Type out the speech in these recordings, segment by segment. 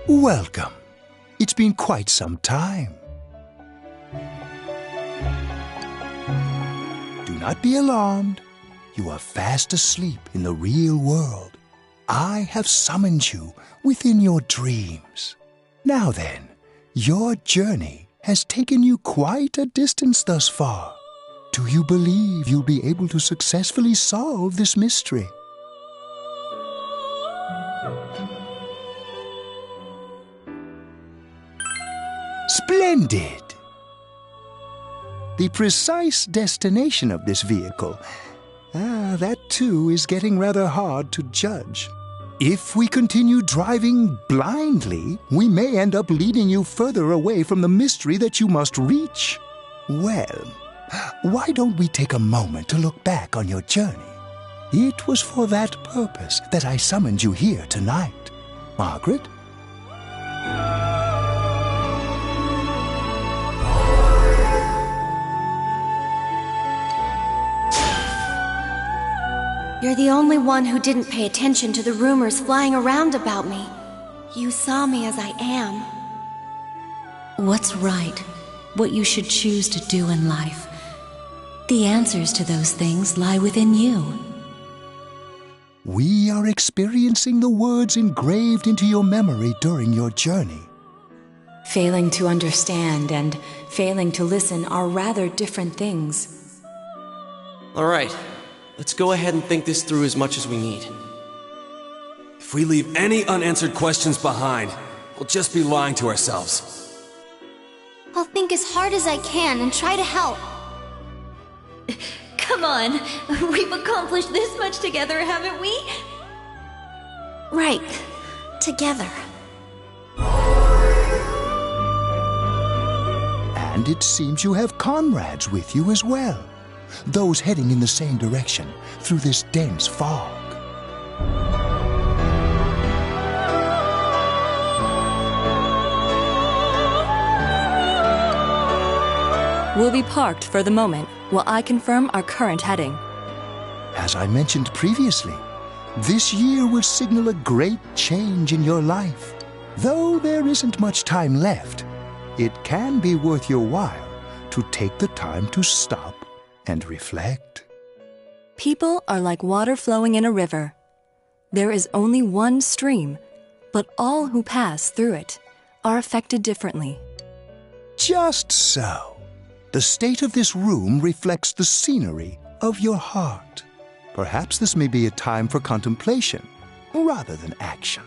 Welcome. It's been quite some time. Do not be alarmed. You are fast asleep in the real world. I have summoned you within your dreams. Now then, your journey has taken you quite a distance thus far. Do you believe you'll be able to successfully solve this mystery? Splendid! The precise destination of this vehicle, that too is getting rather hard to judge. If we continue driving blindly, we may end up leading you further away from the mystery that you must reach. Well, why don't we take a moment to look back on your journey? It was for that purpose that I summoned you here tonight. Margaret? You're the only one who didn't pay attention to the rumors flying around about me. You saw me as I am. What's right? What you should choose to do in life? The answers to those things lie within you. We are experiencing the words engraved into your memory during your journey. Failing to understand and failing to listen are rather different things. All right. Let's go ahead and think this through as much as we need. If we leave any unanswered questions behind, we'll just be lying to ourselves. I'll think as hard as I can and try to help. Come on, we've accomplished this much together, haven't we? Right. Together. And it seems you have comrades with you as well. Those heading in the same direction through this dense fog. We'll be parked for the moment while I confirm our current heading. As I mentioned previously, this year will signal a great change in your life. Though there isn't much time left, it can be worth your while to take the time to stop and reflect. People are like water flowing in a river. There is only one stream, but all who pass through it are affected differently. Just so. The state of this room reflects the scenery of your heart. Perhaps this may be a time for contemplation rather than action.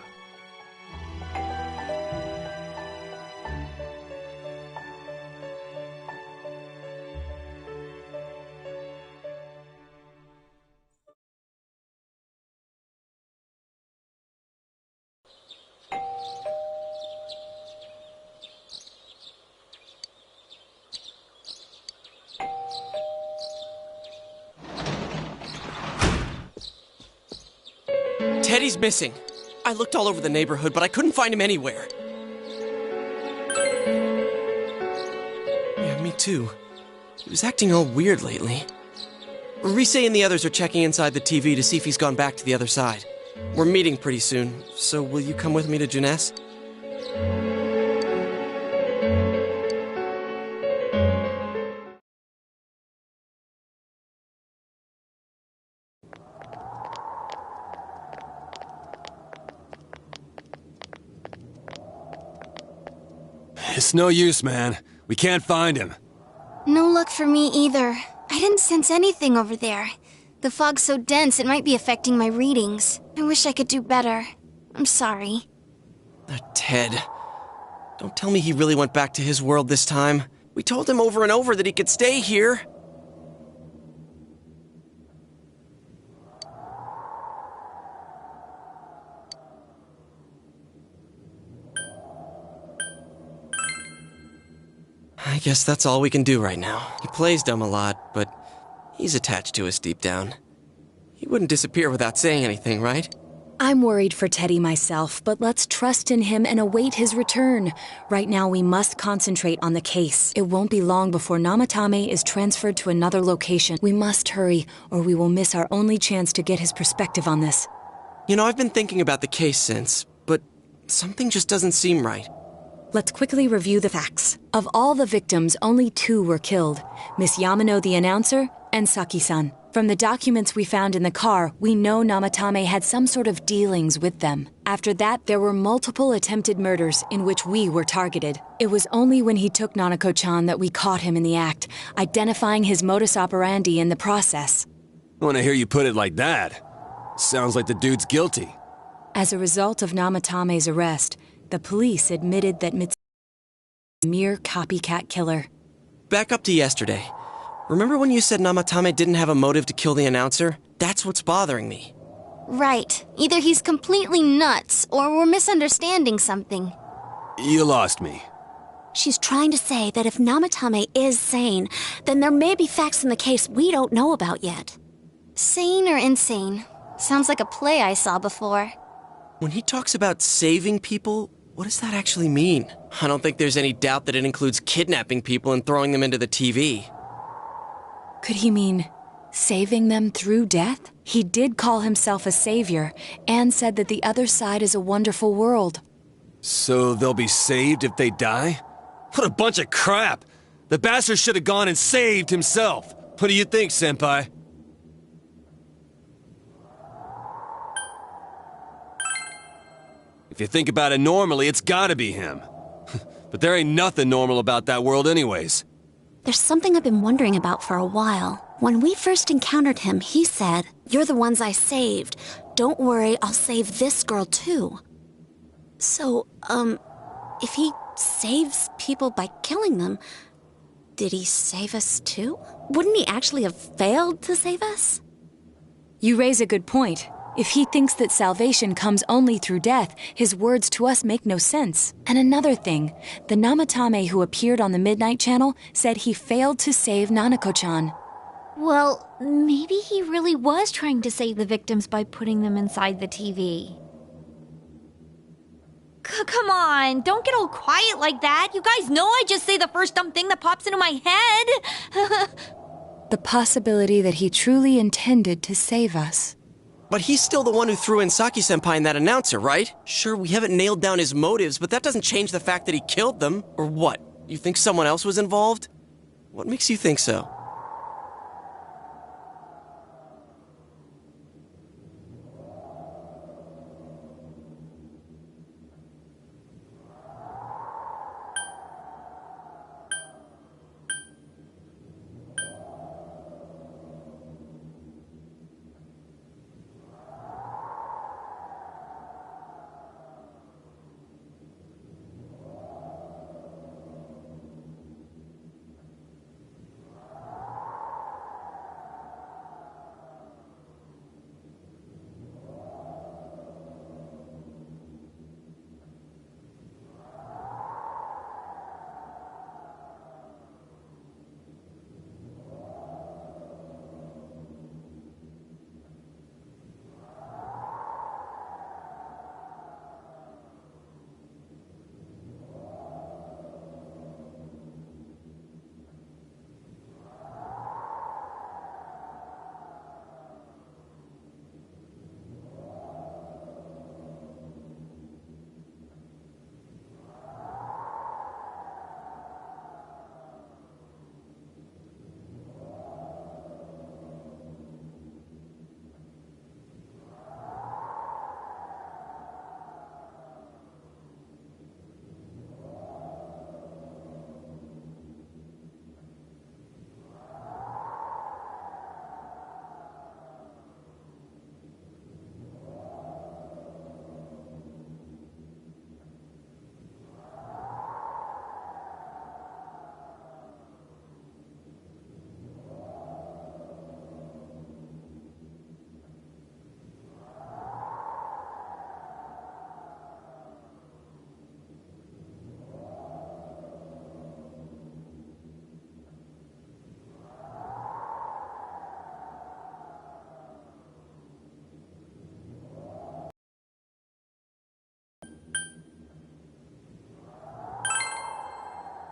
Teddy's missing. I looked all over the neighborhood, but I couldn't find him anywhere. Yeah, me too. He was acting all weird lately. Rise and the others are checking inside the TV to see if he's gone back to the other side. We're meeting pretty soon, so will you come with me to Jeunesse? It's no use, man. We can't find him. No luck for me either. I didn't sense anything over there. The fog's so dense it might be affecting my readings. I wish I could do better. I'm sorry. Ted. Don't tell me he really went back to his world this time. We told him over and over that he could stay here. I guess that's all we can do right now. He plays dumb a lot, but he's attached to us deep down. He wouldn't disappear without saying anything, right? I'm worried for Teddy myself, but let's trust in him and await his return. Right now, we must concentrate on the case. It won't be long before Namatame is transferred to another location. We must hurry, or we will miss our only chance to get his perspective on this. You know, I've been thinking about the case since, but something just doesn't seem right. Let's quickly review the facts. Of all the victims, only 2 were killed. Miss Yamano, the announcer, and Saki-san. From the documents we found in the car, we know Namatame had some sort of dealings with them. After that, there were multiple attempted murders in which we were targeted. It was only when he took Nanako-chan that we caught him in the act, identifying his modus operandi in the process. When I hear you put it like that, sounds like the dude's guilty. As a result of Namatame's arrest, the police admitted that Mitsuki was a mere copycat killer. Back up to yesterday. Remember when you said Namatame didn't have a motive to kill the announcer? That's what's bothering me. Right. Either he's completely nuts, or we're misunderstanding something. You lost me. She's trying to say that if Namatame is sane, then there may be facts in the case we don't know about yet. Sane or insane? Sounds like a play I saw before. When he talks about saving people, what does that actually mean? I don't think there's any doubt that it includes kidnapping people and throwing them into the TV. Could he mean saving them through death? He did call himself a savior and said that the other side is a wonderful world. So they'll be saved if they die? What a bunch of crap! The bastard should have gone and saved himself. What do you think, Senpai? If you think about it normally, it's gotta be him. But there ain't nothing normal about that world anyways. There's something I've been wondering about for a while. When we first encountered him, he said, "You're the ones I saved. Don't worry, I'll save this girl too." So, if he saves people by killing them, did he save us too? Wouldn't he actually have failed to save us? You raise a good point. If he thinks that salvation comes only through death, his words to us make no sense. And another thing, the Namatame who appeared on the Midnight Channel said he failed to save Nanako-chan. Well, maybe he really was trying to save the victims by putting them inside the TV. Come on, don't get all quiet like that. You guys know I just say the first dumb thing that pops into my head. The possibility that he truly intended to save us. But he's still the one who threw in Saki-senpai and that announcer, right? Sure, we haven't nailed down his motives, but that doesn't change the fact that he killed them. Or what? You think someone else was involved? What makes you think so?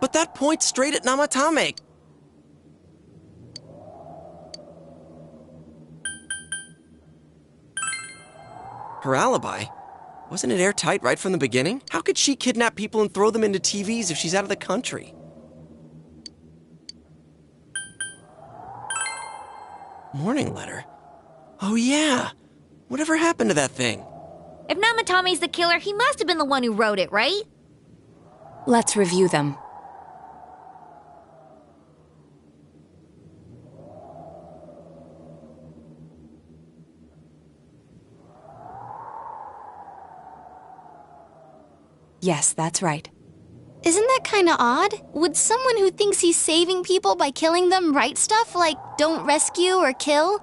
But that points straight at Namatame. Her alibi? Wasn't it airtight right from the beginning? How could she kidnap people and throw them into TVs if she's out of the country? Morning letter? Oh yeah! Whatever happened to that thing? If Namatame's the killer, he must have been the one who wrote it, right? Let's review them. Yes, that's right. Isn't that kinda odd? Would someone who thinks he's saving people by killing them write stuff like, don't rescue or kill?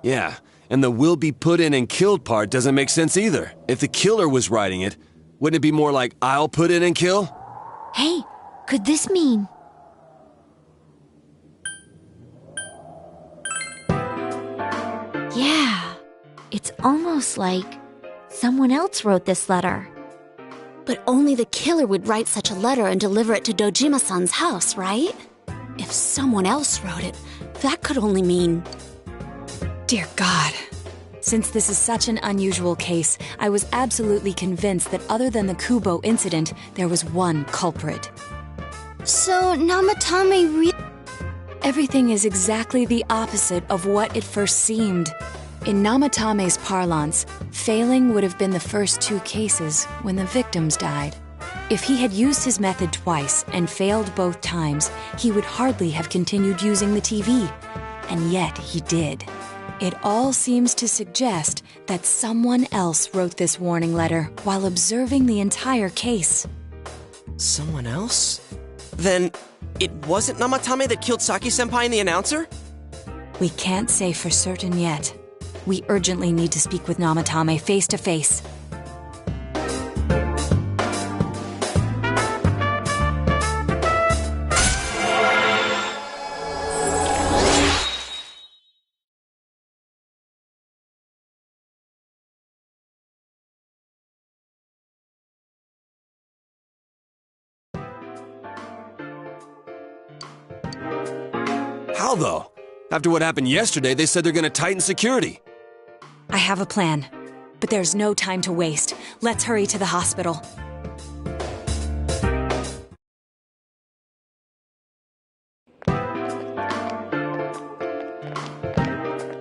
Yeah, and the will be put in and killed part doesn't make sense either. If the killer was writing it, wouldn't it be more like, I'll put in and kill? Hey, could this mean... Yeah, it's almost like someone else wrote this letter. But only the killer would write such a letter and deliver it to Dojima-san's house, right? If someone else wrote it, that could only mean... Dear God. Since this is such an unusual case, I was absolutely convinced that other than the Kubo incident, there was one culprit. So, Namatame Everything is exactly the opposite of what it first seemed. In Namatame's parlance, failing would have been the first two cases when the victims died. If he had used his method twice and failed both times, he would hardly have continued using the TV. And yet he did. It all seems to suggest that someone else wrote this warning letter while observing the entire case. Someone else? Then, it wasn't Namatame that killed Saki-senpai and the announcer? We can't say for certain yet. We urgently need to speak with Namatame face to face. How though? After what happened yesterday, they said they're gonna tighten security. I have a plan, but there's no time to waste. Let's hurry to the hospital.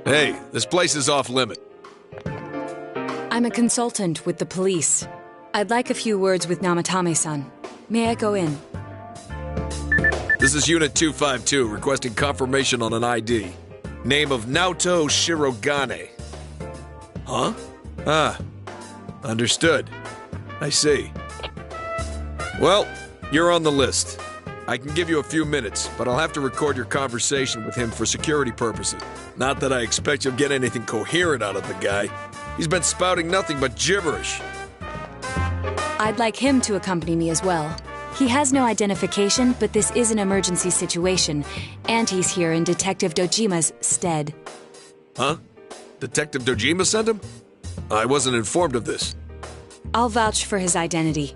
Hey, this place is off limit. I'm a consultant with the police. I'd like a few words with Namatame-san. May I go in? This is Unit 252, requesting confirmation on an ID. Name of Naoto Shirogane. Huh? Ah. Understood. I see. Well, you're on the list. I can give you a few minutes, but I'll have to record your conversation with him for security purposes. Not that I expect you'll get anything coherent out of the guy. He's been spouting nothing but gibberish. I'd like him to accompany me as well. He has no identification, but this is an emergency situation, and he's here in Detective Dojima's stead. Huh? Detective Dojima sent him? I wasn't informed of this. I'll vouch for his identity.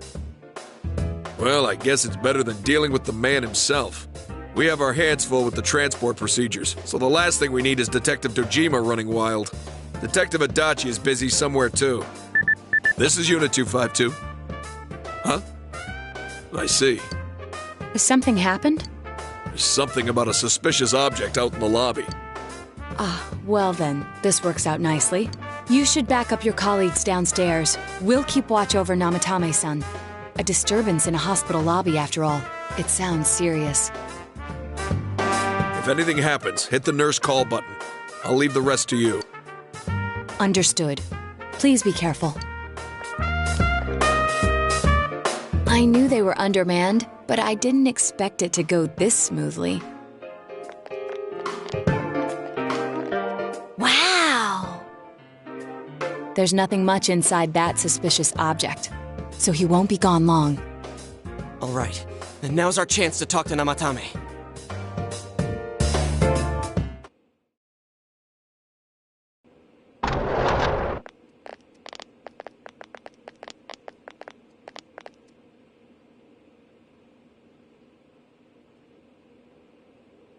Well, I guess it's better than dealing with the man himself. We have our hands full with the transport procedures, so the last thing we need is Detective Dojima running wild. Detective Adachi is busy somewhere too. This is Unit 252. Huh? I see. Has something happened? There's something about a suspicious object out in the lobby. Ah, well then, this works out nicely. You should back up your colleagues downstairs. We'll keep watch over Namatame-san. A disturbance in a hospital lobby, after all. It sounds serious. If anything happens, hit the nurse call button. I'll leave the rest to you. Understood. Please be careful. I knew they were undermanned, but I didn't expect it to go this smoothly. Wow! There's nothing much inside that suspicious object, so he won't be gone long. All right, then now's our chance to talk to Namatame.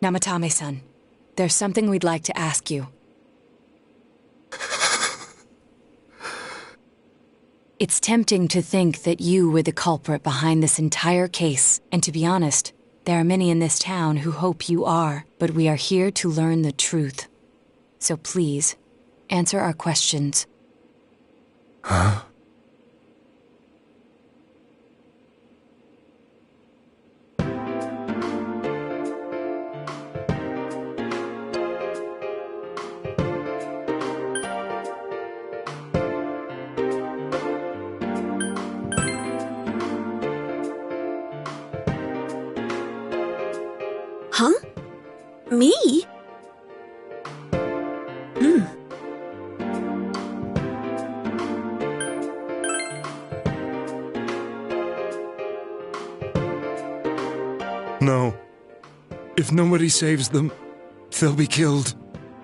Namatame-san, there's something we'd like to ask you. It's tempting to think that you were the culprit behind this entire case, and to be honest, there are many in this town who hope you are, but we are here to learn the truth. So please, answer our questions. Huh? Huh? Me? No. If nobody saves them, they'll be killed.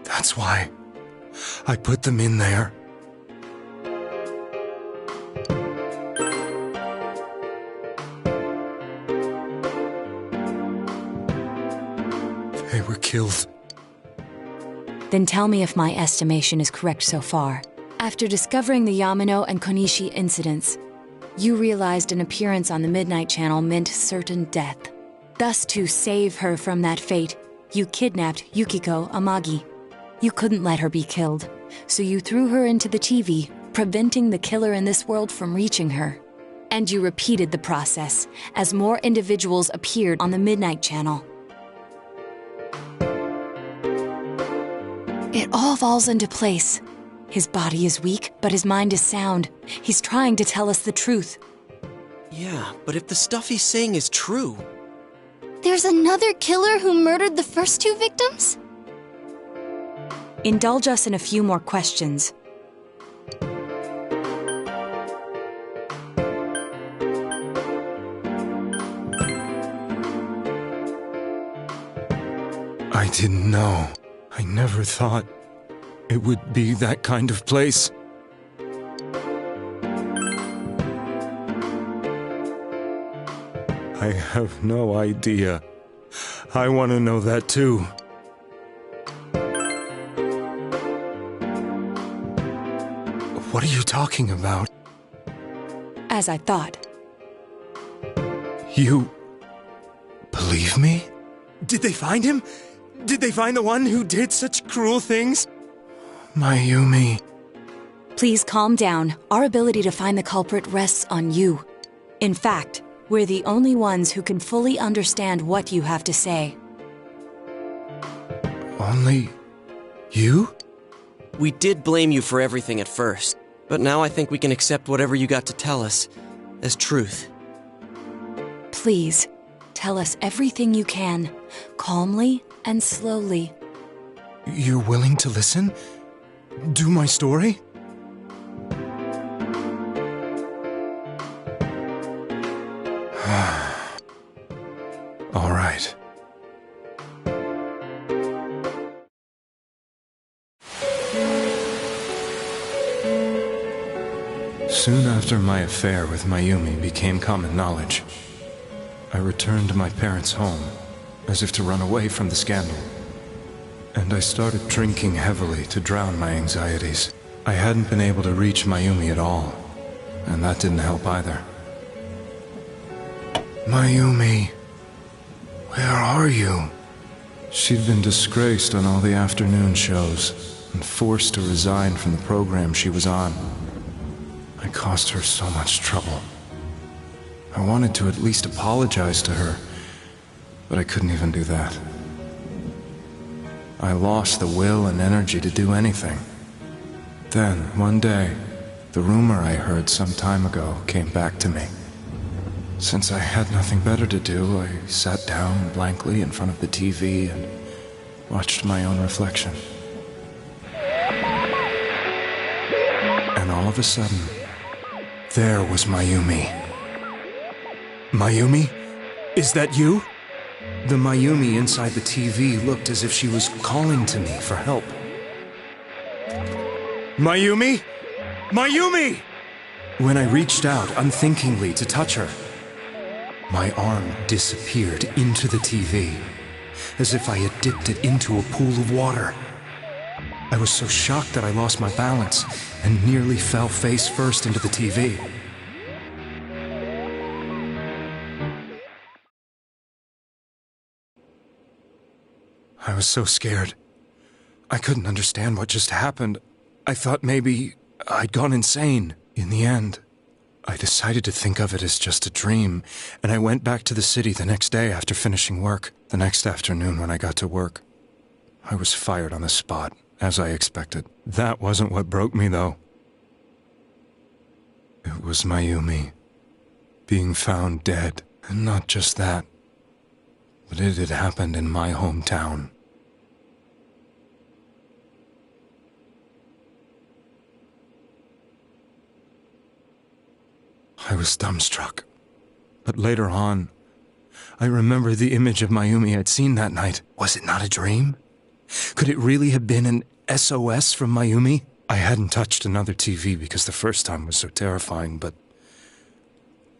That's why I put them in there. They were killed. Then tell me if my estimation is correct so far. After discovering the Yamano and Konishi incidents, you realized an appearance on the Midnight Channel meant certain death. Thus, to save her from that fate, you kidnapped Yukiko Amagi. You couldn't let her be killed, so you threw her into the TV, preventing the killer in this world from reaching her. And you repeated the process, as more individuals appeared on the Midnight Channel. It all falls into place. His body is weak, but his mind is sound. He's trying to tell us the truth. Yeah, but if the stuff he's saying is true... There's another killer who murdered the first two victims? Indulge us in a few more questions. I didn't know. I never thought it would be that kind of place. I have no idea. I want to know that too. What are you talking about? As I thought. You believe me? Did they find him? Did they find the one who did such cruel things? Mayumi. Please calm down. Our ability to find the culprit rests on you. In fact, we're the only ones who can fully understand what you have to say. Only you? We did blame you for everything at first, but now I think we can accept whatever you got to tell us as truth. Please, tell us everything you can, calmly and slowly. You're willing to listen? Do my story? All right. Soon after my affair with Mayumi became common knowledge, I returned to my parents' home, as if to run away from the scandal. And I started drinking heavily to drown my anxieties. I hadn't been able to reach Mayumi at all, and that didn't help either. Mayumi, where are you? She'd been disgraced on all the afternoon shows, and forced to resign from the program she was on. I caused her so much trouble. I wanted to at least apologize to her, but I couldn't even do that. I lost the will and energy to do anything. Then, one day, the rumor I heard some time ago came back to me. Since I had nothing better to do, I sat down blankly in front of the TV and watched my own reflection. And all of a sudden, there was Mayumi. Mayumi? Is that you? The Mayumi inside the TV looked as if she was calling to me for help. Mayumi? Mayumi! When I reached out unthinkingly to touch her, my arm disappeared into the TV, as if I had dipped it into a pool of water. I was so shocked that I lost my balance and nearly fell face first into the TV. I was so scared. I couldn't understand what just happened. I thought maybe I'd gone insane. In the end, I decided to think of it as just a dream, and I went back to the city the next day after finishing work. The next afternoon when I got to work, I was fired on the spot, as I expected. That wasn't what broke me, though. It was Mayumi being found dead. And not just that, but it had happened in my hometown. I was dumbstruck. But later on, I remember the image of Mayumi I'd seen that night. Was it not a dream? Could it really have been an SOS from Mayumi? I hadn't touched another TV because the first time was so terrifying, but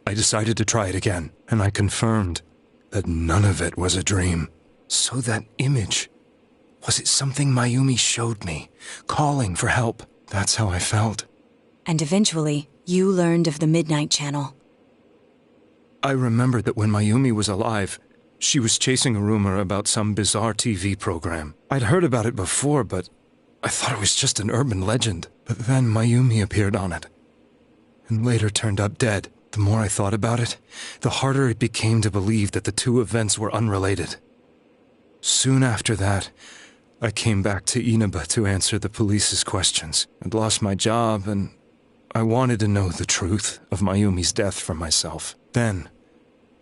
I decided to try it again, and I confirmed that none of it was a dream. So that image, was it something Mayumi showed me, calling for help? That's how I felt. And eventually, you learned of the Midnight Channel. I remembered that when Mayumi was alive, she was chasing a rumor about some bizarre TV program. I'd heard about it before, but I thought it was just an urban legend. But then Mayumi appeared on it, and later turned up dead. The more I thought about it, the harder it became to believe that the two events were unrelated. Soon after that, I came back to Inaba to answer the police's questions. I'd lost my job, and I wanted to know the truth of Mayumi's death for myself. Then,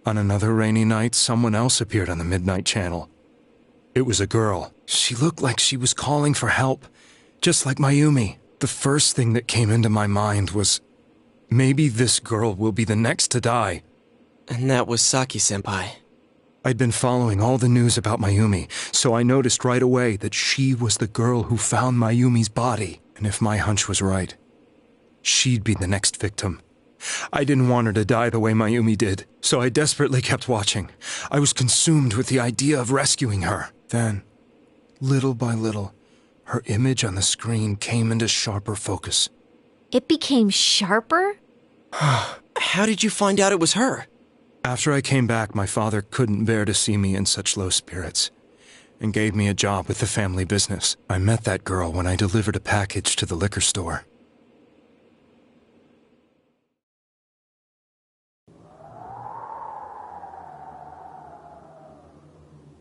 on another rainy night, someone else appeared on the Midnight Channel. It was a girl. She looked like she was calling for help, just like Mayumi. The first thing that came into my mind was, maybe this girl will be the next to die. And that was Saki-senpai. I'd been following all the news about Mayumi, so I noticed right away that she was the girl who found Mayumi's body. And if my hunch was right, she'd be the next victim. I didn't want her to die the way Mayumi did, so I desperately kept watching. I was consumed with the idea of rescuing her. Then, little by little, her image on the screen came into sharper focus. It became sharper? How did you find out it was her? After I came back, my father couldn't bear to see me in such low spirits, and gave me a job with the family business. I met that girl when I delivered a package to the liquor store.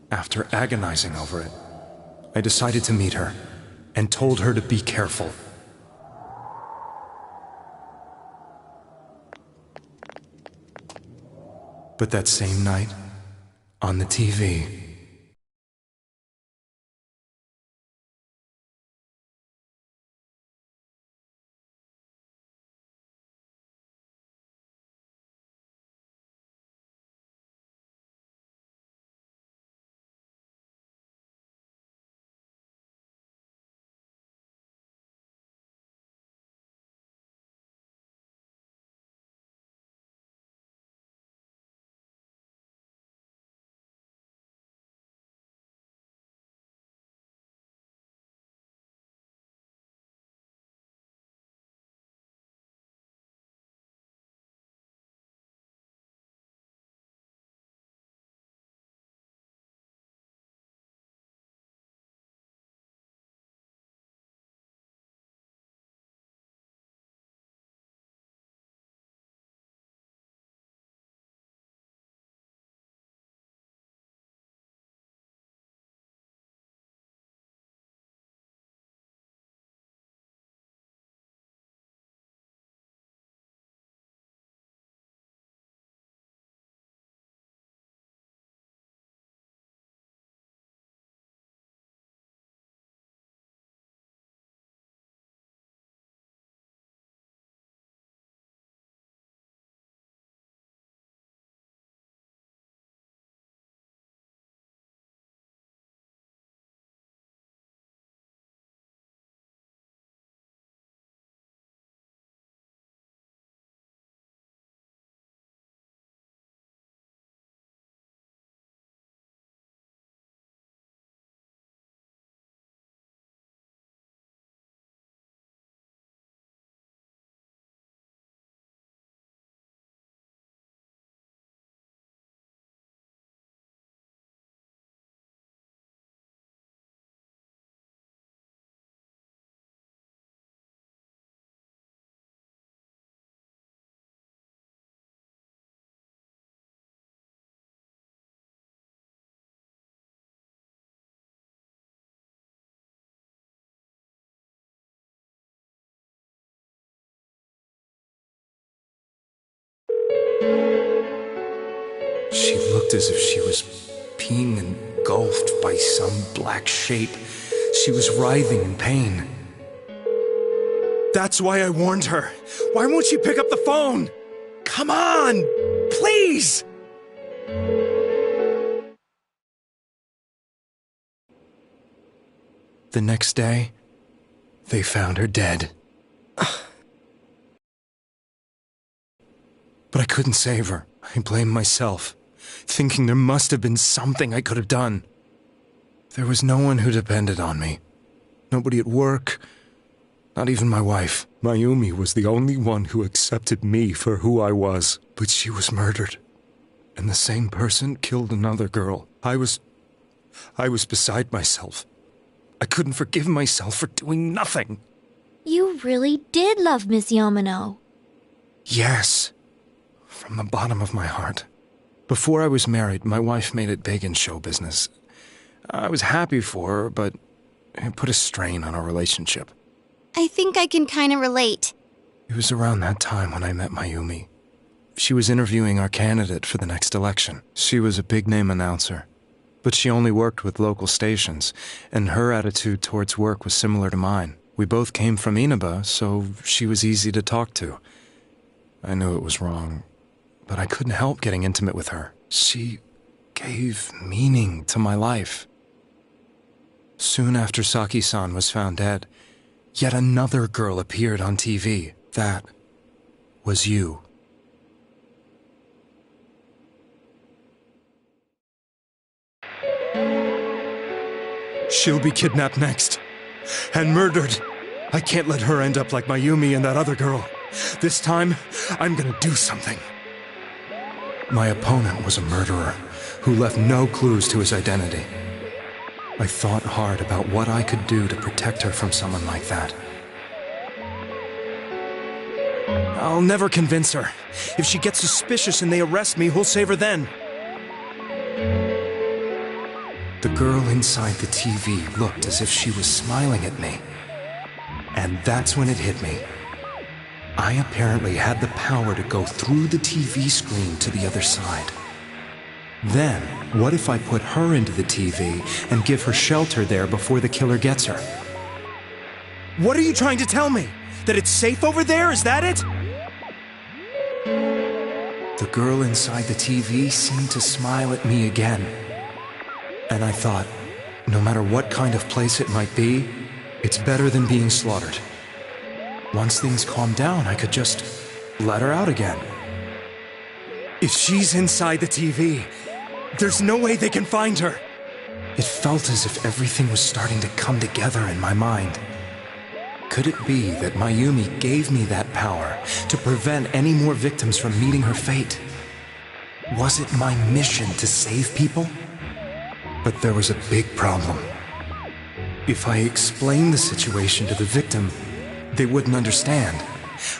After agonizing over it, I decided to meet her, and told her to be careful. But that same night, on the TV, She looked as if she was being engulfed by some black shape. She was writhing in pain. That's why I warned her. Why won't she pick up the phone? Come on! Please! The next day, they found her dead. But I couldn't save her. I blamed myself, thinking there must have been something I could have done. There was no one who depended on me. Nobody at work, not even my wife. Mayumi was the only one who accepted me for who I was. But she was murdered, and the same person killed another girl. I was beside myself. I couldn't forgive myself for doing nothing. You really did love Miss Yamano. Yes, from the bottom of my heart. Before I was married, my wife made it big in show business. I was happy for her, but it put a strain on our relationship. I think I can kind of relate. It was around that time when I met Mayumi. She was interviewing our candidate for the next election. She was a big-name announcer, but she only worked with local stations, and her attitude towards work was similar to mine. We both came from Inaba, so she was easy to talk to. I knew it was wrong, but I couldn't help getting intimate with her. She gave meaning to my life. Soon after Saki-san was found dead, yet another girl appeared on TV. That was you. She'll be kidnapped next. And murdered. I can't let her end up like Mayumi and that other girl. This time, I'm gonna do something. My opponent was a murderer who left no clues to his identity. I thought hard about what I could do to protect her from someone like that. I'll never convince her. If she gets suspicious and they arrest me, who'll save her then? The girl inside the TV looked as if she was smiling at me. And that's when it hit me. I apparently had the power to go through the TV screen to the other side. Then, what if I put her into the TV and give her shelter there before the killer gets her? What are you trying to tell me? That it's safe over there? Is that it? The girl inside the TV seemed to smile at me again. And I thought, no matter what kind of place it might be, it's better than being slaughtered. Once things calmed down, I could just let her out again. If she's inside the TV, there's no way they can find her. It felt as if everything was starting to come together in my mind. Could it be that Mayumi gave me that power to prevent any more victims from meeting her fate? Was it my mission to save people? But there was a big problem. If I explained the situation to the victim, they wouldn't understand.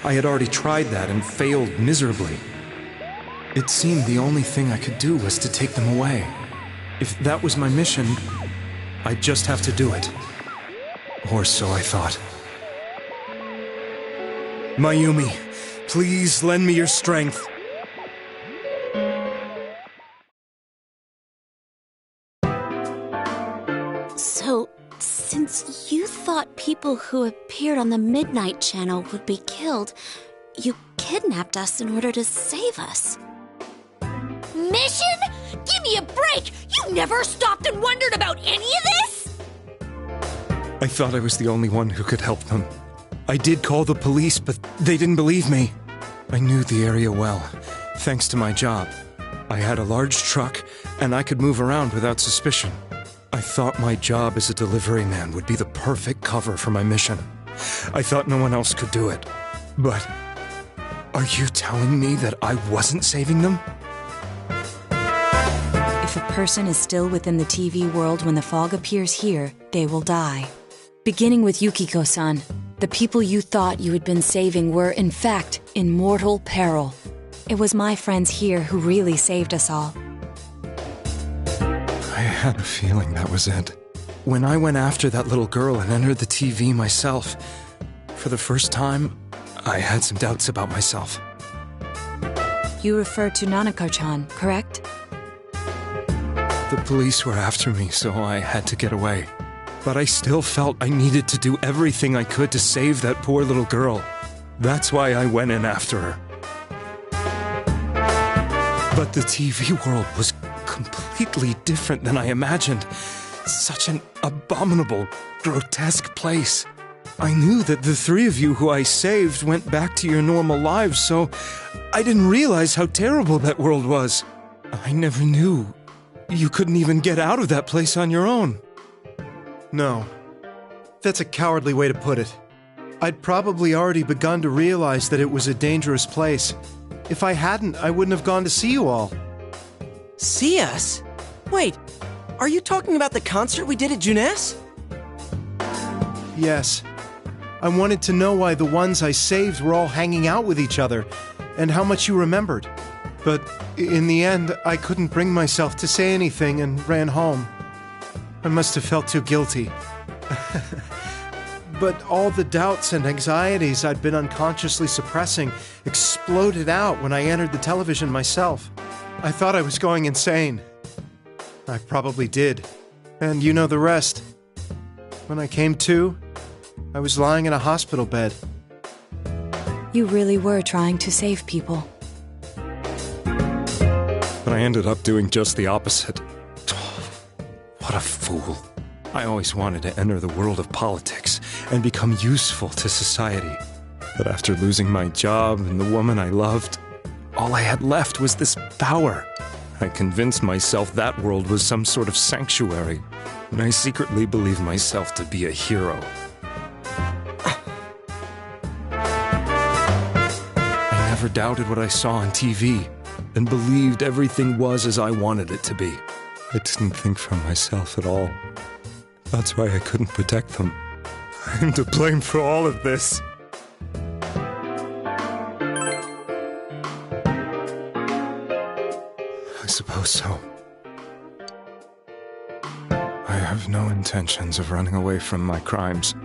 I had already tried that and failed miserably. It seemed the only thing I could do was to take them away. If that was my mission, I'd just have to do it. Or so I thought. Mayumi, please lend me your strength. So, since you thought people who appeared on the Midnight Channel would be killed, you kidnapped us in order to save us. Mission? Give me a break! You never stopped and wondered about any of this? I thought I was the only one who could help them. I did call the police, but they didn't believe me. I knew the area well, thanks to my job. I had a large truck, and I could move around without suspicion. I thought my job as a delivery man would be the perfect cover for my mission. I thought no one else could do it. But are you telling me that I wasn't saving them? If a person is still within the TV world when the fog appears here, they will die. Beginning with Yukiko-san, the people you thought you had been saving were, in fact, in mortal peril. It was my friends here who really saved us all. I had a feeling that was it. When I went after that little girl and entered the TV myself, for the first time, I had some doubts about myself. You refer to Nanako-chan, correct? The police were after me, so I had to get away. But I still felt I needed to do everything I could to save that poor little girl. That's why I went in after her. But the TV world was completely different than I imagined. Such an abominable, grotesque place. I knew that the three of you who I saved went back to your normal lives, so I didn't realize how terrible that world was. I never knew you couldn't even get out of that place on your own. No. That's a cowardly way to put it. I'd probably already begun to realize that it was a dangerous place. If I hadn't, I wouldn't have gone to see you all. See us? Wait, are you talking about the concert we did at Junes? Yes. I wanted to know why the ones I saved were all hanging out with each other, and how much you remembered. But in the end, I couldn't bring myself to say anything and ran home. I must have felt too guilty. But all the doubts and anxieties I'd been unconsciously suppressing exploded out when I entered the television myself. I thought I was going insane. I probably did. And you know the rest. When I came to, I was lying in a hospital bed. You really were trying to save people. But I ended up doing just the opposite. What a fool. I always wanted to enter the world of politics and become useful to society. But after losing my job and the woman I loved, all I had left was this power. I convinced myself that world was some sort of sanctuary, and I secretly believed myself to be a hero. I never doubted what I saw on TV, and believed everything was as I wanted it to be. I didn't think for myself at all. That's why I couldn't protect them. I'm to blame for all of this. I suppose so. I have no intentions of running away from my crimes.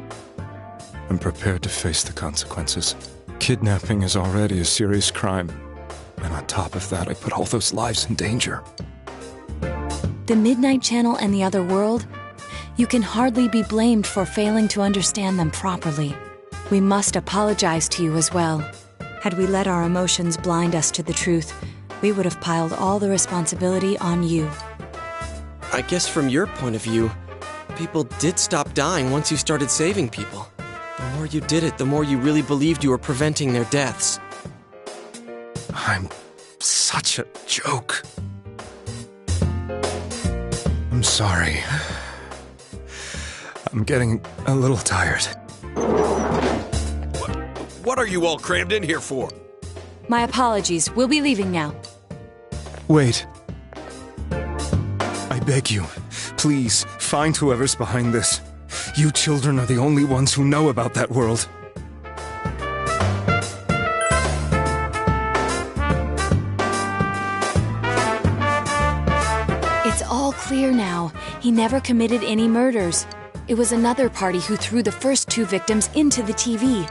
I'm prepared to face the consequences. Kidnapping is already a serious crime. And on top of that, I put all those lives in danger. The Midnight Channel and the other world? You can hardly be blamed for failing to understand them properly. We must apologize to you as well. Had we let our emotions blind us to the truth, we would have piled all the responsibility on you. I guess from your point of view, people did stop dying once you started saving people. The more you did it, the more you really believed you were preventing their deaths. I'm such a joke. I'm sorry. I'm getting a little tired. What are you all crammed in here for? My apologies. We'll be leaving now. Wait. I beg you, please, find whoever's behind this. You children are the only ones who know about that world. It's all clear now. He never committed any murders. It was another party who threw the first two victims into the TV.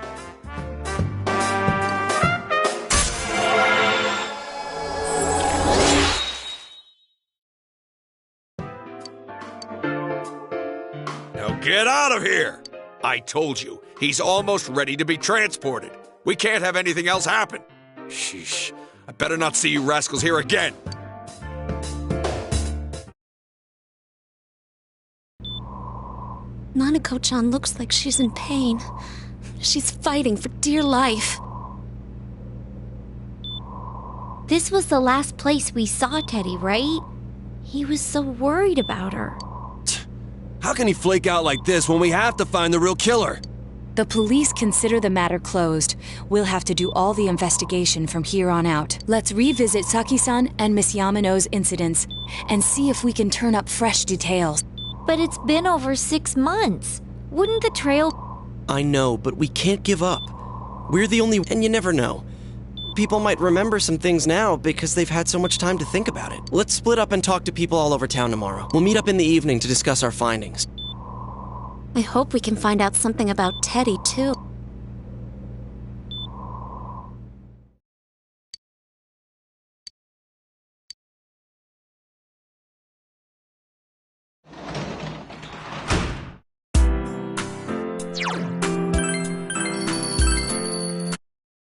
Now get out of here! I told you, he's almost ready to be transported. We can't have anything else happen. Sheesh, I better not see you rascals here again. Nanako-chan looks like she's in pain. She's fighting for dear life. This was the last place we saw Teddy, right? He was so worried about her. How can he flake out like this when we have to find the real killer? The police consider the matter closed. We'll have to do all the investigation from here on out. Let's revisit Saki-san and Miss Yamano's incidents and see if we can turn up fresh details. But it's been over 6 months. Wouldn't the trail... I know, but we can't give up. We're the only... And you never know. People might remember some things now because they've had so much time to think about it. Let's split up and talk to people all over town tomorrow. We'll meet up in the evening to discuss our findings. I hope we can find out something about Teddy, too.